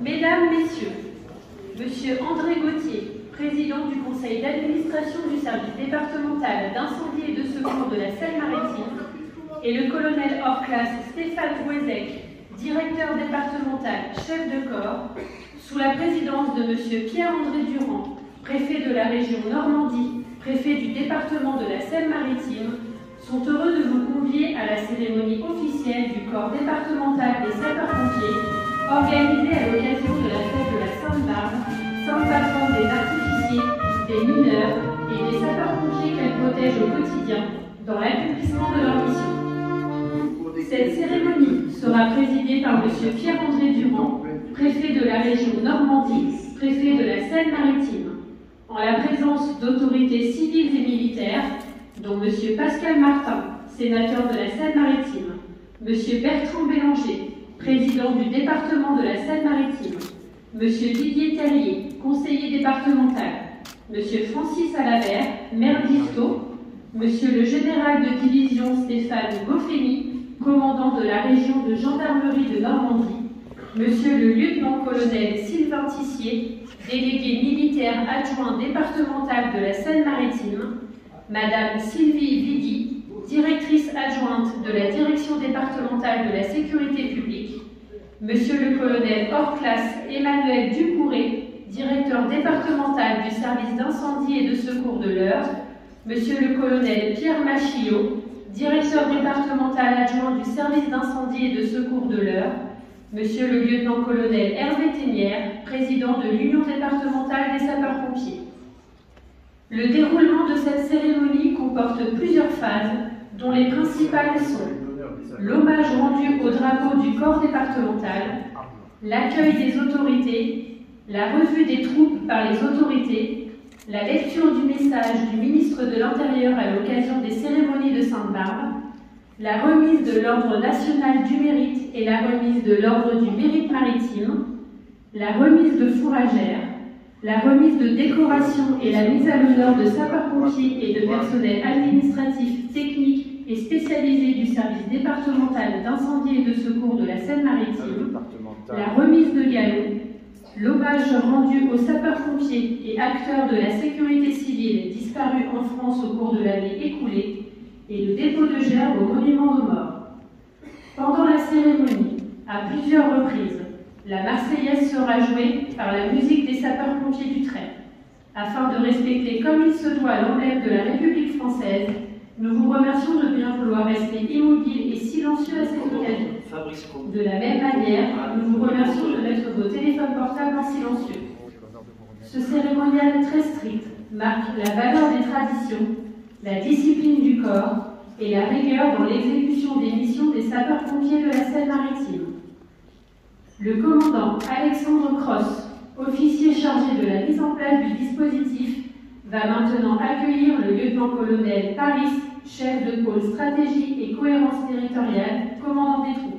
Mesdames, Messieurs, Monsieur André Gauthier, président du conseil d'administration du service départemental d'incendie et de secours de la Seine-Maritime, et le colonel hors classe Stéphane Wezek, directeur départemental, chef de corps, sous la présidence de Monsieur Pierre-André Durand, préfet de la région Normandie, préfet du département de la Seine-Maritime, sont heureux de vous convier à la cérémonie officielle du corps départemental des sapeurs-pompiers, organisée à l'occasion de la fête de la Sainte-Barbe, sainte patronne des artificiers, des mineurs et des sapeurs-pompiers qu'elle protège au quotidien dans l'accomplissement de leur mission. Cette cérémonie sera présidée par M. Pierre-André Durand, préfet de la région Normandie, préfet de la Seine-Maritime, en la présence d'autorités civiles et militaires, dont M. Pascal Martin, sénateur de la Seine-Maritime, M. Bertrand Bélanger, président du département de la Seine-Maritime, M. Didier Terrier, conseiller départemental, M. Francis Alabert, maire d'Yvetot, M. le général de division Stéphane Goffeny, commandant de la région de gendarmerie de Normandie, M. le lieutenant-colonel Sylvain Tissier, délégué militaire adjoint départemental de la Seine-Maritime, Madame Sylvie Vigui, directrice adjointe de la direction départementale de la sécurité publique, Monsieur le colonel hors classe Emmanuel Ducouré, directeur départemental du service d'incendie et de secours de l'Eure, Monsieur le colonel Pierre Machillot, directeur départemental adjoint du service d'incendie et de secours de l'Eure, Monsieur le lieutenant-colonel Hervé Ténière, président de l'Union départementale des sapeurs-pompiers. Le déroulement de cette cérémonie comporte plusieurs phases, dont les principales sont l'hommage rendu au drapeau du corps départemental, l'accueil des autorités, la revue des troupes par les autorités, la lecture du message du ministre de l'Intérieur à l'occasion des cérémonies de Sainte-Barbe, la remise de l'Ordre national du mérite et la remise de l'Ordre du mérite maritime, la remise de fourragères, la remise de décorations et la mise à l'honneur de sapeurs-pompiers et de personnel administratif, technique et spécialisé du service départemental d'incendie et de secours de la Seine-Maritime, la remise de galons, l'hommage rendu aux sapeurs-pompiers et acteurs de la sécurité civile disparus en France au cours de l'année écoulée et le dépôt de gerbes au monument aux morts. Pendant la cérémonie, à plusieurs reprises, la Marseillaise sera jouée par la musique des sapeurs-pompiers du Trait. Afin de respecter comme il se doit l'emblème de la République française, nous vous remercions de bien vouloir rester immobile et silencieux à cette occasion. De la même manière, nous vous remercions de mettre vos téléphones portables en silencieux. Ce cérémonial très strict marque la valeur des traditions, la discipline du corps et la rigueur dans l'exécution des missions des sapeurs-pompiers de la Seine-Maritime. Le commandant Alexandre Cross, officier chargé de la mise en place du dispositif, va maintenant accueillir le lieutenant-colonel Paris, chef de pôle stratégie et cohérence territoriale, commandant des troupes.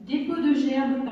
Dépôt de gerbes.